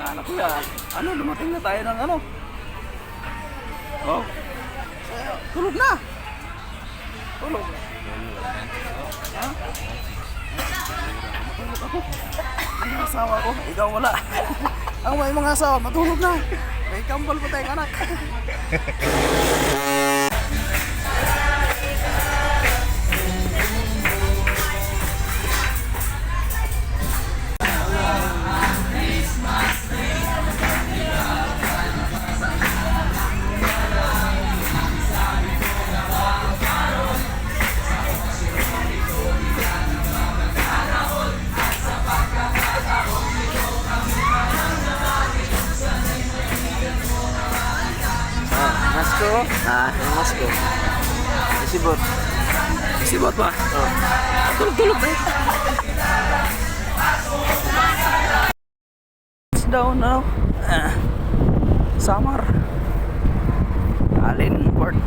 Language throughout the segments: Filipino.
Ano kuya? Ano, dumating na tayo ng ano? Oh. Tulog na. Tulog. Ha? Matulog ako. Ang asawa ko, ikaw wala. Ang may mga asawa, matulog na. May kambal pa tayong anak. Masko? Yung masko. Isibot. Sibot ba? Oh. Tulog-tulog na. It's down now. Summer. Alin Port.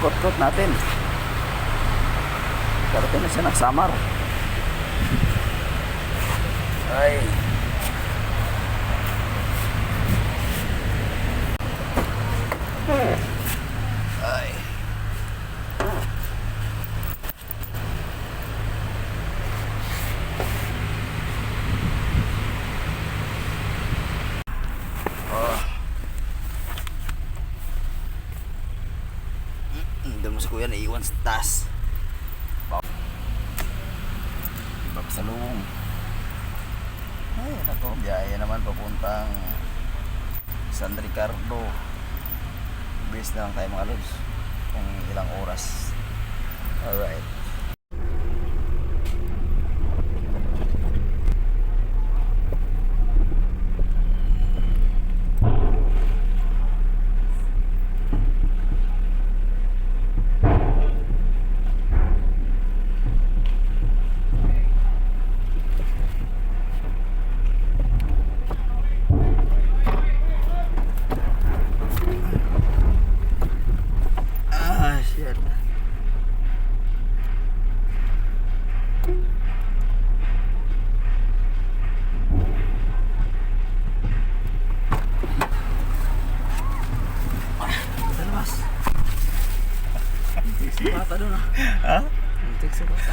Kot-kot natin. Karating na siya ng Samar. Ay. Ay. Doon mo si kuya naiwan sa taas. Papasalubong. Ay, nako, biyahe naman papuntang San Ricardo. Base na lang tayo mga lods. Kung ilang oras. Alright. Shit. Dalmas. Antik si bata doon ah. Ha? Antik si bata.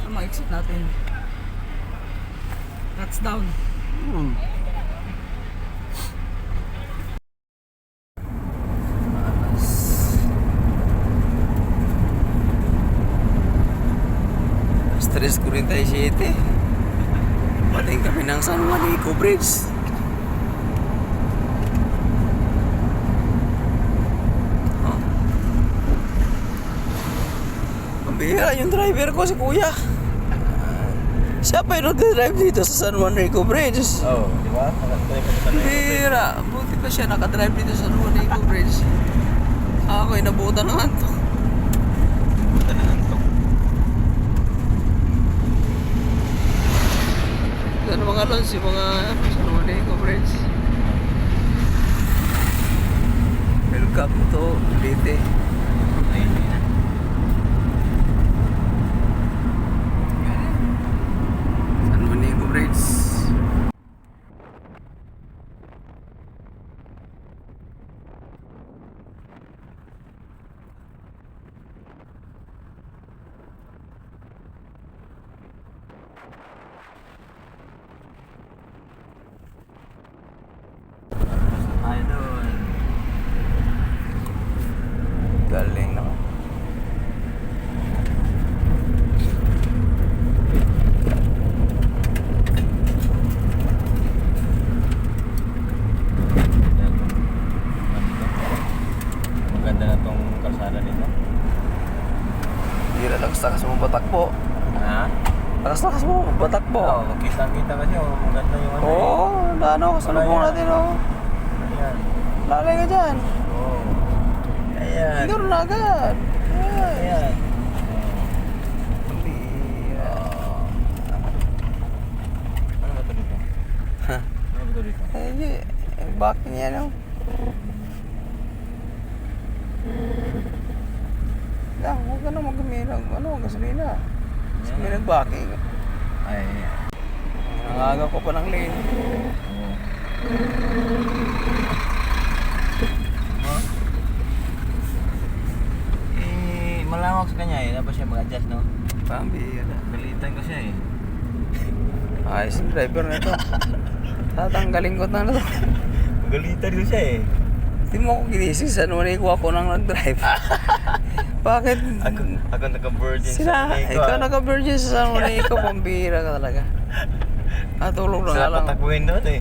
Ano ma-exit natin? That's down. Stress 47. Pating kami ng San Juanico Bridge. Pambihira yung driver ko, si kuya. Siya pa yung nag-drive dito sa San Juanico Bridge. Oh, di ba? Pambihira. Buti pa siya nakadrive dito sa San Juanico Bridge. Ako ay nabutan ng antok. Buta na antok. Ano mga lons, yung mga San Juanico Bridge. Welcome to Leyte. San Juanico Bridge. tayo doon. Galing naman. Maganda na tong kalsada dito. Hindi na lakas-lakas mo batakbo. Ha? Lakas-lakas mo batakbo. Oo, kita-kita kasi maganda yung ano. Oo, ano, kasalubong natin oh. Ayan. Lalay ka dyan. Oo. Ayan. Siguro na agad. Ayan. Ano ba ito dito? Ha? Ano ba ito dito? Bakit niya no? Huwag ka na mag-umilag. Gasolina. May nag-backing. Ay. Nangaga ko pa ng lane. Oo. Malawak sa kanya eh. Dapat siya mag-adjust, no? Pambira. Galitan ko siya eh. Ayos yung driver na ito. Tatanggalin ko na ito. Galitan ko siya eh. Hindi mo ako ginising sa nung ikuha ko nang nag-drive. Bakit? Ako naka-virgin Sila, ikaw naka-virgin sa nung ko. Pambira ka talaga. Tulog na nga Sila lang. patakbuhin doon eh.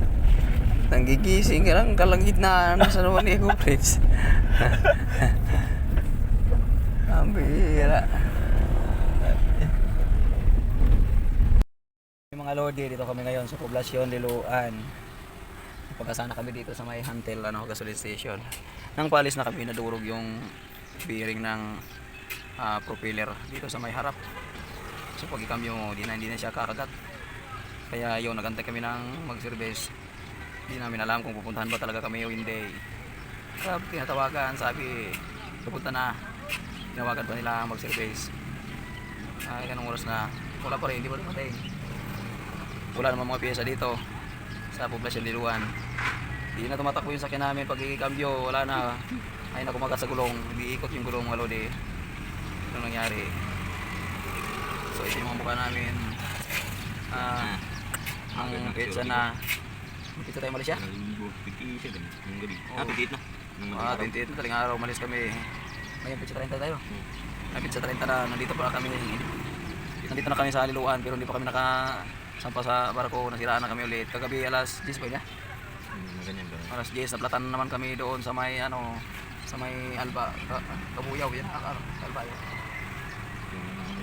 Nanggigising ka lang kalangitnaan sa nung ko, Prince. Pambira. Mga lodi, dito kami ngayon sa Poblasyon Liloan. Pagkasana kami dito sa may Hantel gasoline station. Nang palis na kami, nadurog yung bearing ng propeller dito sa may harap. So pag ikamyo mo, hindi na siya kakagat. Kaya yun, nagantay kami ng mag-service. Hindi namin alam kung pupuntahan ba talaga kami o hindi. Kaya tinatawagan, sabi pupunta na. Tinawagan pa nila mag-service. Ay, anong oras na? Wala pa rin, hindi pa dumating. Wala naman mga piyesa dito sa Poblasyon Liloan. Hindi na tumatakbo yung sakyan namin. Pag ikambyo, wala na. Ay na kumagat sa gulong. Iikot yung gulong mga lodi. Ano nangyari? So ito yung mga mukha namin. Ang pizza na. Pizza tayo malis siya? 27 ng gabi. Oo. 28 na. 28 na taling araw malis kami. Ngayon pizza 30 tayo. Pizza 30 na. Nandito pa kami. Nandito na kami sa Liloan pero hindi pa kami nakasampa sa barko. Nasiraan na kami ulit. Kagabi alas 10 ba niya? Ganyan ba? Alas 10 naplatan naman kami doon sa may sa may Alba, Kabuyaw yan, Alba yun.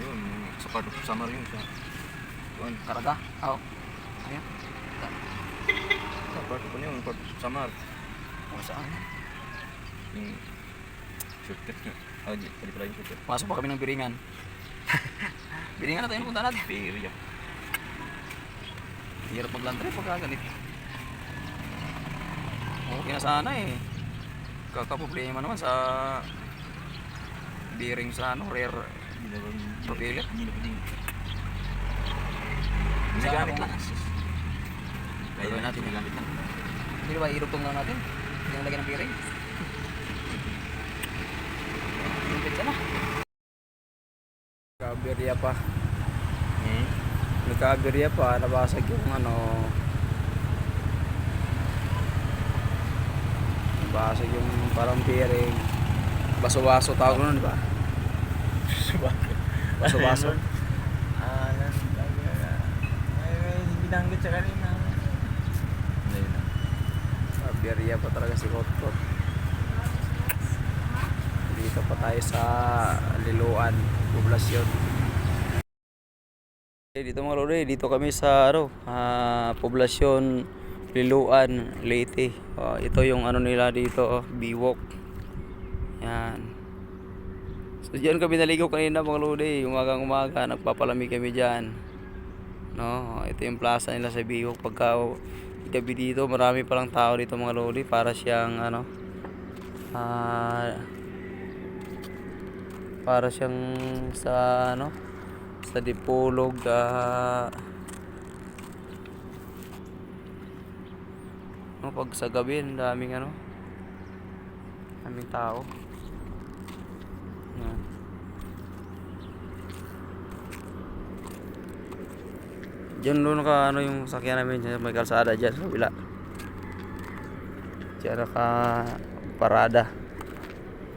Yun, sa part of summer yun siya. Yun, Karaga? Oo. Ayan. sa part of yun, part of summer. O saan? Yung shortcut nga. Pwede pala yung shortcut. Pasok pa kami ng Biringan. Biringan na tayo punta natin. Pero yan. Hirap mag-land trip pagka ganito. Okay na sana eh. Kakaproblema naman sa bearing sa rear propeller. Hindi na pwedeng. Saan Ginagamit ako? lang. Gagawin natin. Ginagamit lang. Hindi ba irugtong lang natin? Hindi na lagyan ng bearing. Yung pizza na. Kaberya pa. Nagkaberya pa. Nabasag yung basag yung parang bearing. Baso-baso tawag nun, di ba? Baso-baso. May binanggit siya kanina. Ayun na. Kaberya pa talaga si Kotkot. Dito pa tayo sa Liloan, Poblasyon. Dito mga lodi, dito kami sa Poblasyon Liloan, Leyte. Ito yung nila dito, Biwok. Yan. So diyan kami naligo kanina mga lodi, umagang-umaga nagpapalamig kami diyan. Ito yung plaza nila sa Biwok. Pagka gabi dito, marami palang tao dito mga lodi para siyang para siyang sa sa Dipolog pag sa gabi ang daming daming tao. Diyan doon yung sakyan namin sa may kalsada diyan sa kabila. Diyan ka parada.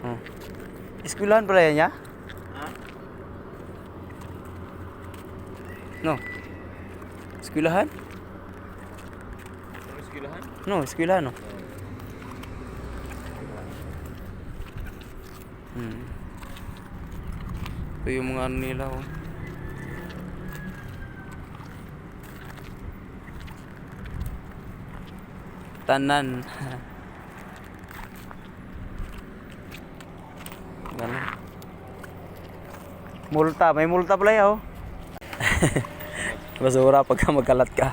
Oh. Eskwelahan pala yan niya? No. Eskwelahan? Eskwelahan? No, eskwelahan no. Ito yung mga ano nila oh. Tanan. Ganun. Multa, may multa pala yan oh. Basura pagka magkalat ka.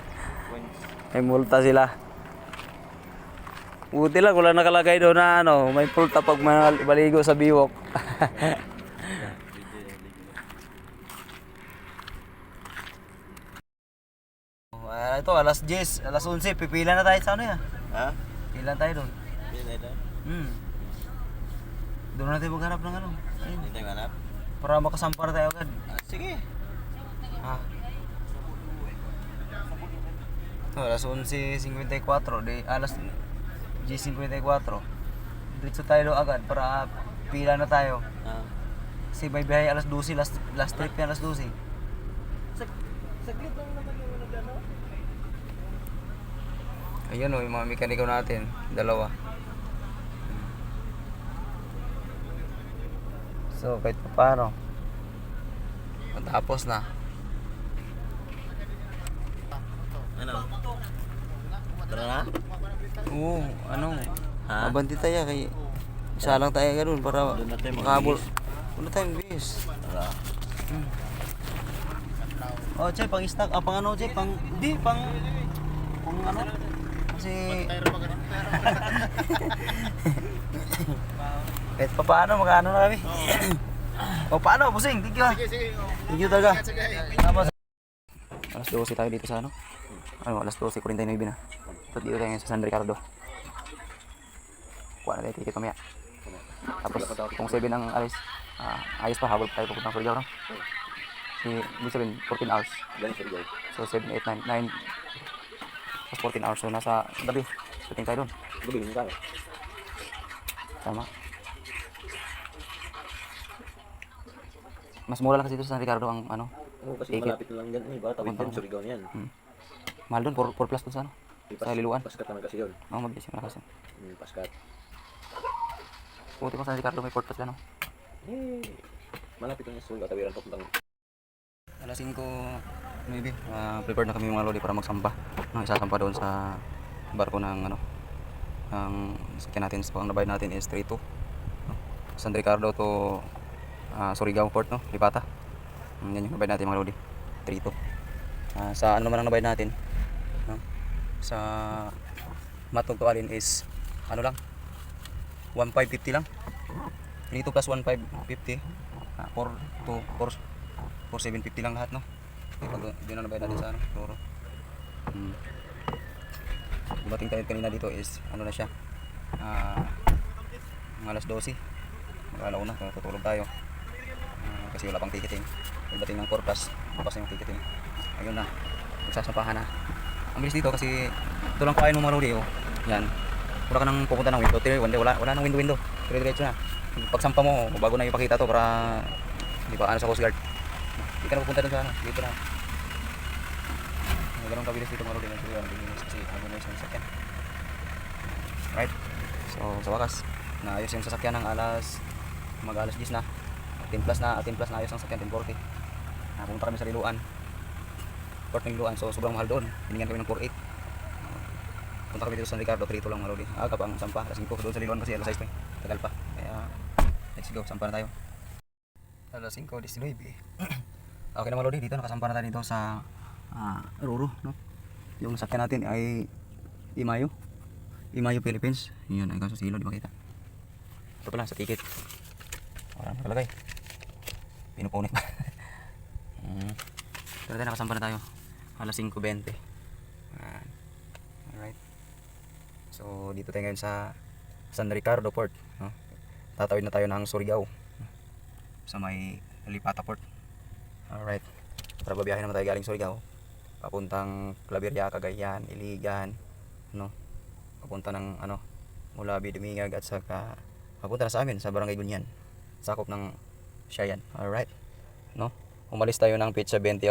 May multa sila. Buti lang wala nakalagay doon na ano, may multa pag maligo sa biwok. Ito alas 10, alas 11, pipila na tayo sa ano ya? Ha? Pila tayo doon. Hindi na ito. Doon na tayo maghanap ng ano. Ayun. Hindi tayo hanap. Para makasampar tayo agad. Sige. Ha? Ito, alas 11:54, alas 10:54. Diretso tayo doon agad para pila na tayo. Kasi may biyahe alas 12, last trip niya alas 12. Saglit lang naman yung nagano. Ayun o, yung mga mekaniko natin, dalawa. So, kahit pa paano, matapos na. Ano? Tara na? Oo, ano, Ha? mabanti tayo kay isa lang tayo ganun para Doon na tayo makabol. magbihis. Doon na tayo bis. Tara. Oh, Che, pang stock, pang ano, Che, pang ano? Kasi kahit pa paano, magkano na kami. O paano, busing, thank you ha. Thank you talaga. Tapos, alas 12 tayo dito sa ano? Ano, alas 12:49 na. At dito tayo ngayon sa San Ricardo. Kuha na tayo ticket mamaya. Tapos, kung 7 ang alis, ayos pa, habol pa tayo pupuntang Surigao, no? Ibig sabihin, 14 hours. Ganun sa Rizal. So, 7, 8, 9, 9. Tapos 14 hours. So, nasa gabi. Shooting tayo doon. Gabi mo tayo. Tama. Mas mura lang kasi dito sa San Ricardo ang ano. Oo, kasi ticket. malapit na lang yan. Baka tawid yan, Surigao na yan. Mahal doon, 4 plus doon sa ano. Sa Liluan. Paskat naman kasi yun. Oo, mabilis yung malakas yun. Paskat. Puti ko sa San Ricardo may 4 plus ka, no? Malapit lang yung Surigao. Tawiran papuntang. Alas 5, maybe. Prepared na kami mga lodi para magsampa. No, isasampa doon sa barko ng ano. Ang sakyan natin, ang nabayad natin is 3-2. No? San Ricardo to Surigao Port, no? Lipata. Yan yung nabayad natin mga lodi. 3-2. Sa ano naman ang nabayad natin? No? Sa Matog to Alin is ano lang? 1,550 lang. 3-2 plus 1,550. 4,750 lang lahat, no? Okay, pag yun ang nabayad natin sa ano, Roro. Dumating tayo kanina dito is ano na siya, mga alas 12. Mag-alaw na, tutulog tayo. Kasi wala pang ticketing. Pagdating ng 4 plus, bukas na yung ticketing. Ayun na, magsasampahan na. Ang bilis dito kasi ito lang kain mo mga lodi, oh. Yan. Wala ka nang pupunta ng window. Wala nang window. Dire-diretso na. Pagsampa mo, bago na ipakita to para di ba ano sa Coast Guard. Hindi ka na pupunta dun sa ano, dito na. Ganun kabilis dito mga lodi. Kasi ano na yung sasakyan. Right? So sa wakas, naayos yung sasakyan ng mag-alas 10 na. 10 plus na ayos ang sasakyan, 10:40. Pumunta kami sa Liluan. Port ng Liluan, so sobrang mahal doon. Hiningan kami ng 4,800. Punta kami dito sa San Ricardo, 3-2 lang mga lodi. Aga pa ang sampa, alas 5 doon sa Liluan kasi alas 6 pa. Tagal pa. Kaya let's go, sampa na tayo. Alas 5:19. Okay na mga lodi, dito nakasampa na tayo dito sa Roro, no? Yung sakyan natin ay Imayo Philippines. Yun, ay kaso silo, di makita. Ito pala sa ticket. Wala nakalagay. Pinupunit pa. Pero tayo nakasampa na tayo. Alas 5:20. Alright. So dito tayo ngayon sa San Ricardo Port, no? Tatawid na tayo ng Surigao sa may Lipata Port. Alright. Para babiyahin naman tayo galing Surigao papuntang Claveria, Cagayan, Iligan, no? Papunta ng ano, mula Bidumingag at saka papunta na sa amin sa Barangay Gunyan. Sakop ng Siayan. Alright. No? Umalis tayo ng pizza 28.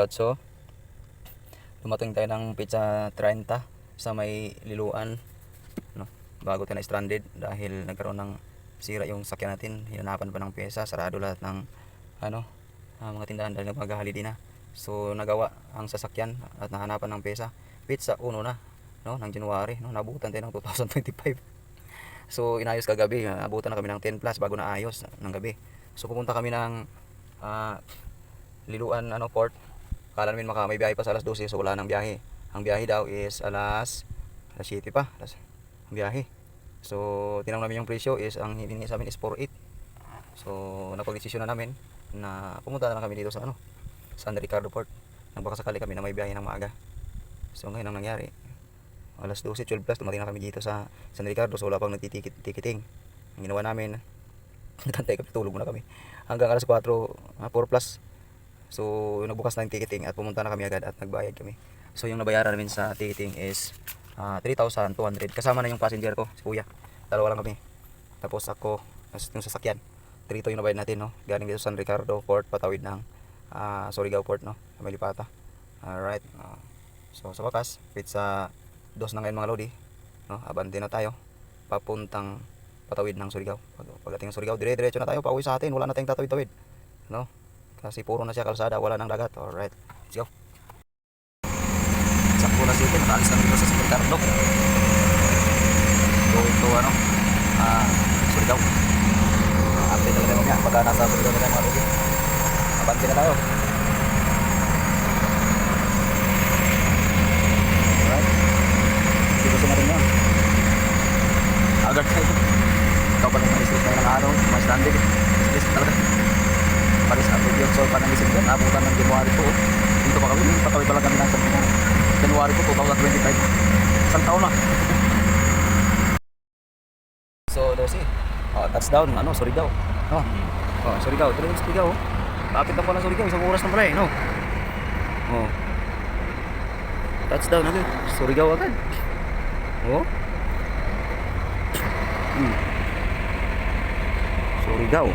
Dumating tayo ng pizza 30 sa may Liloan. No? Bago tayo na stranded dahil nagkaroon ng sira yung sakyan natin. Hinanapan pa ng pyesa. Sarado lahat ng mga tindahan dahil nagmaghahali din na. So nagawa ang sasakyan at nahanapan ng pyesa. Pizza 1 na, no, ng January, no, nabutan tayo ng 2025. So inayos kagabi, abutan na kami ng 10 plus bago naayos ng gabi. So pumunta kami ng Liloan port. Kala namin may biyahe pa sa alas 12, so wala nang biyahe. Ang biyahe daw is alas 7 pa, ang biyahe. So tinanong namin yung presyo is ang hiningi sa amin is 4.8. So napag-desisyon na namin na pumunta na lang kami dito sa San Ricardo Port. Nagbakasakali kami na may biyahe ng maaga. So ngayon ang nangyari, alas 12, 12 plus dumating na kami dito sa San Ricardo. So wala pang nagtiticketing. Ang ginawa namin, natantay kami, tulog muna kami hanggang alas 4, 4 plus. So nagbukas na yung ticketing at pumunta na kami agad at nagbayad kami. So yung nabayaran namin sa ticketing is 3,200. Kasama na yung passenger ko, si kuya. Dalawa lang kami. Tapos ako, yung sasakyan. 3,200 yung nabayad natin, no? Galing dito sa San Ricardo Port, patawid ng Surigao Port, no? Malipata. Alright. So sa wakas, pizza 2 na ngayon mga lodi, no? Abante na tayo papuntang patawid ng Surigao. Pagdating ng Surigao, dire-diretso na tayo pauwi sa atin. Wala na tayong tatawid-tawid, no? Kasi puro na siya kalsada, wala nang dagat. Alright, let's go. Sakto na dito, nakaalis na dito sa San Ricardo. Going to Surigao. Update na tayo mamaya pagka nasa Surigao na tayo mga lodi. Abante na tayo. Alright, dito sa natin yan. Agad tayo. Ikaw pa nang malis-lis na ng araw, mas standing. Malis talaga. Paris update yun. So panang gising doon, abutan ng January 2. Dito pa kami, patawid pa lang kami ng January 2, 2025. Isang taon na. So dosi, touchdown, Surigao. Surigao, ito yung Surigao. Kapit lang pala Surigao, isang oras na pala no? Touchdown agad, Surigao agad. Surigao.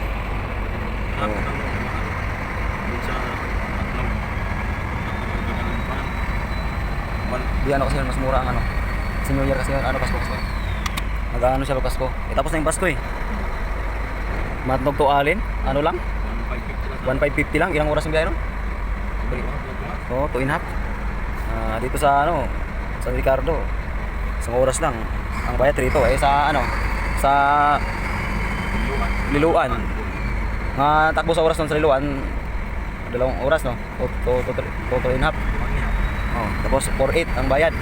Di kasi mas mura ang sa New Year kasi Pasko. Nag-ano siya Pasko. Tapos na yung Pasko eh. Matnog to Alin, lang? 1,550 lang. Ilang oras ang biyahe no? 2.5. Dito sa San Ricardo, isang oras lang. Ang bayad rito sa sa Liloan. Takbo sa oras nun sa Liloan, 2 oras no? 2.5. Tapos 4.8 ang bayad.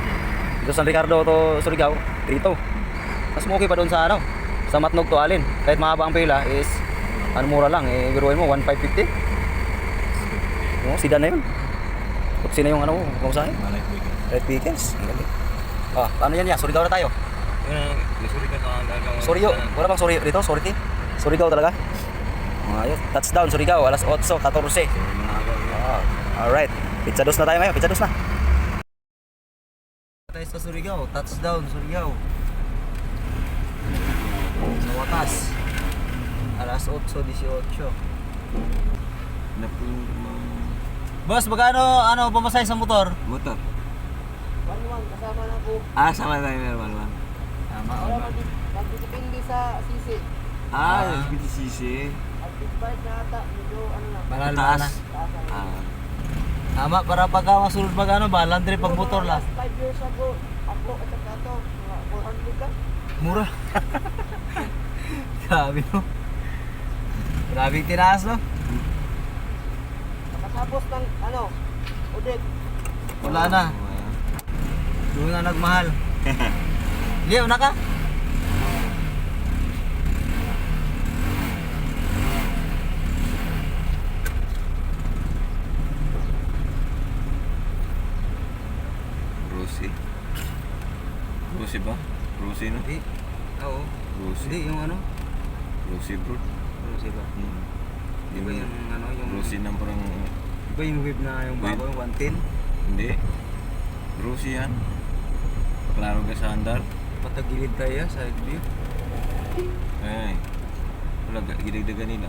Dito sa San Ricardo to Surigao, 3.2. Mas okay pa doon sa sa Matnog to Alin. Kahit mahaba ang pila is mura lang biruin mo 1,550. Sedan na yun. Tapos na yung kung saan? Red Vehicles. Ang galing. Ano yan ya? Surigao na tayo. Surigao. Wala bang Surigao dito? Surigao talaga? Ayos. Touchdown Surigao, alas 8:14. Alright. Pizza 2 na tayo ngayon. Pizza 2 na. Tayo sa Surigao. Touchdown Surigao. Sa wakas. Alas 8:18. Boss, magkano pamasahe sa motor? Motor. 1-1 kasama na po. Sama tayo meron 1-1. Tama. Magdidepende sa sisi. Yung sisi. At bike na ata, medyo na. Malala Taas. na. Taasan. Tama, para pagka masulod balandre pag motor lang. 5 years ago, ako at saka ito, mga 400 ka. Mura. Grabe no. Grabe yung tinaas no. Nakatapos ng ulit. Wala na. Doon na nagmahal. Leo na ka? Rusi ba? Rusi no? Hindi. Oo. Rusi. Hindi, yung Rusi bro. Rusi ba? Di ba yung yung... Rusi ng parang... Di ba yung wave na yung bago, yung 110? Hindi. Rusi yan. Klaro ka sa andar. Patagilid tayo sa view. Ay. Wala, gidagdagan nila.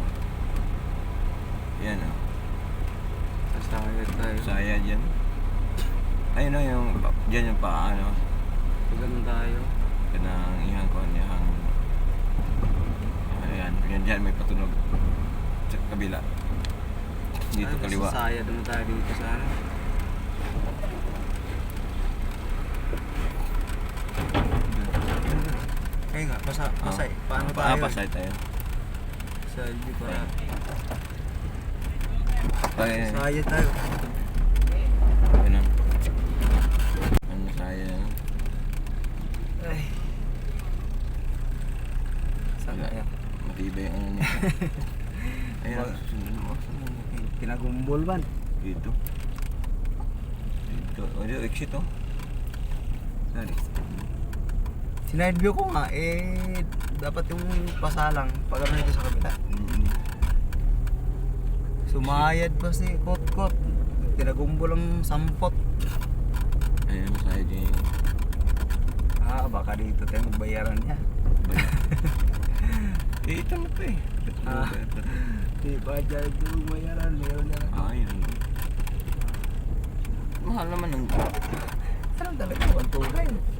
Yan o. Sasayad tayo. Saya dyan. Ayun o, yung, dyan yung paa, ano. Ganun tayo. Kanang ihang ko, ihang. Ayan, yan dyan may patunog. Sa kabila. Dito kaliwa. Sasayad naman tayo dito sa ano. Kaya nga, pasay. Paano tayo? Pasay tayo. Salvi para. Ay, Sayad tayo. ano. Ano saya? Ay. Saan kaya? Matibay ang ano nito. Ayan, sundan mo. Pinagumbol man. Dito. Dito. O, dito, exit oh. Sorry. Sinide view ko nga, dapat yung pasalang pag ano dito sa kabila. Sumayad pa si Kot-Kot. Pinagumbol ang sampot. Ayan, saya dyan. Baka dito tayo magbayaran niya. Ito mo to eh. Di ba dyan ito magbayaran? Meron na. Ayun. Mahal naman ang... Anong talaga? 1,200.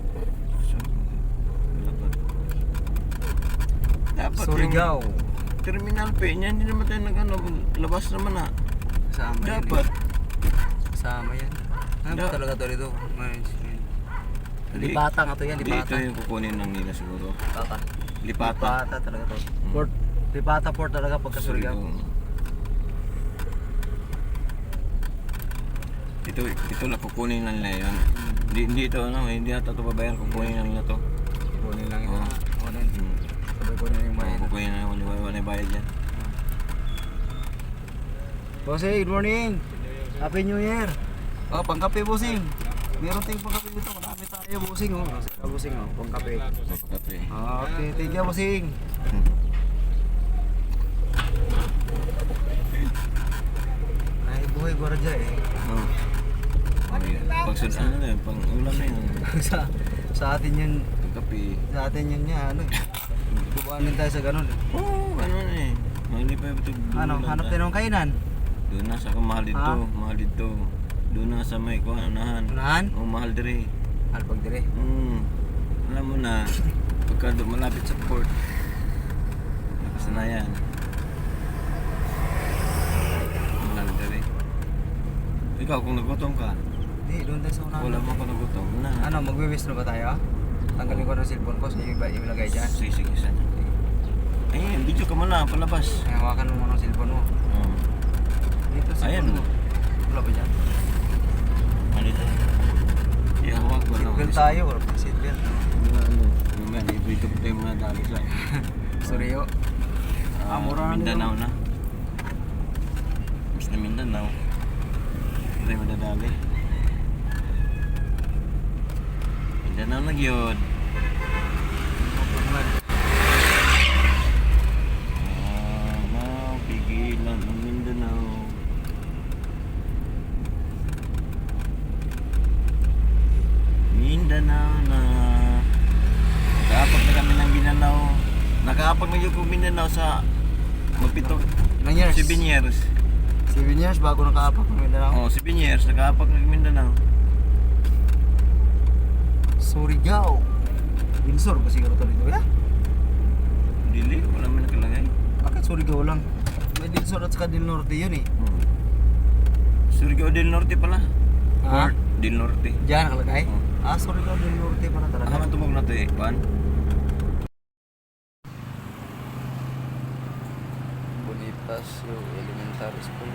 Dapat Surigao. yung terminal pay niya, hindi naman tayo nag-ano, labas naman na. Kasama yan. Dapat. Kasama yan. Ano ba Da- talaga to dito? Lipata nga to yan, Dito lipata. yung kukunin ng nila siguro. Lipata. Lipata. Lipata talaga to. Port. Lipata port talaga pagka Surigao. Ito lang kukunin na nila yun. Hindi ito ano, hindi ata ito babayan, kukunin na nila to. Kunin lang ito. Oo. Kunin. Sabay kunin yung May bayad. kukunin na wala bayad yan. Bossing, good morning. Happy New Year. Oh, pangkape, bossing. Meron tayong pangkape dito. Marami tayo, bossing. Oh, sige, bossing. Oh, pangkape. Kape. Okay, thank you, bossing. Ay, buhay gwardiya eh. Oh. Pag ano na yun, pang ulam na yun. sa atin yun, Kape. sa atin yun niya, ano eh. Kukuhanin tayo sa ganun eh. Oo, ano na eh. Mahal pa ito. Ano, hanap tayo ng kainan. Doon na sa mahal dito, Ha? mahal dito. Doon na sa may kuha, unahan. Unahan? Oo, mahal dire. Alpag dire. Alam mo na, pagka doon malapit sa port, nakasanayan. Mahal dire. Ikaw, kung nagutom ka, Hindi, doon tayo sa unahan. wala mo ka nagutom, na. Ano, magbe-withdraw ba tayo? Tanggalin ko ng cellphone ko, sige ba ilagay dyan? Sige, sana. Ayun, video ka muna, palabas. Ay, hawakan mo muna ang cellphone mo. Oo. Dito sa Ayan. cellphone mo. Wala ba dyan? Mali tayo. Ihawak ko lang. Seatbelt tayo, wala pa seatbelt. Ano, mamaya, dito po tayo muna dali sa Suryo. Mura na Mindanao nila. na. Mas na Mindanao. Ito tayo madadali. Mindanao na gyud. Pigilan ng Mindanao. Mindanao na. Nakapag na kami ng Mindanao. Nakapag na yung Mindanao sa magpito. Ilang years? 7 years. 7 years bago nakaapak ng Mindanao. Oo, 7 years. Nakapag na Mindanao. Surigao. Windsor ba siguro to dito ya? Dili, wala man nakalagay. Bakit Surigao lang? May Windsor at saka Del Norte yun eh. Surigao del Norte pala. Ha? Port del Norte. Diyan nakalagay? Oo. Surigao Del Norte pala talaga. Ako man tumog na to eh, Juan. Bonifacio Elementary School.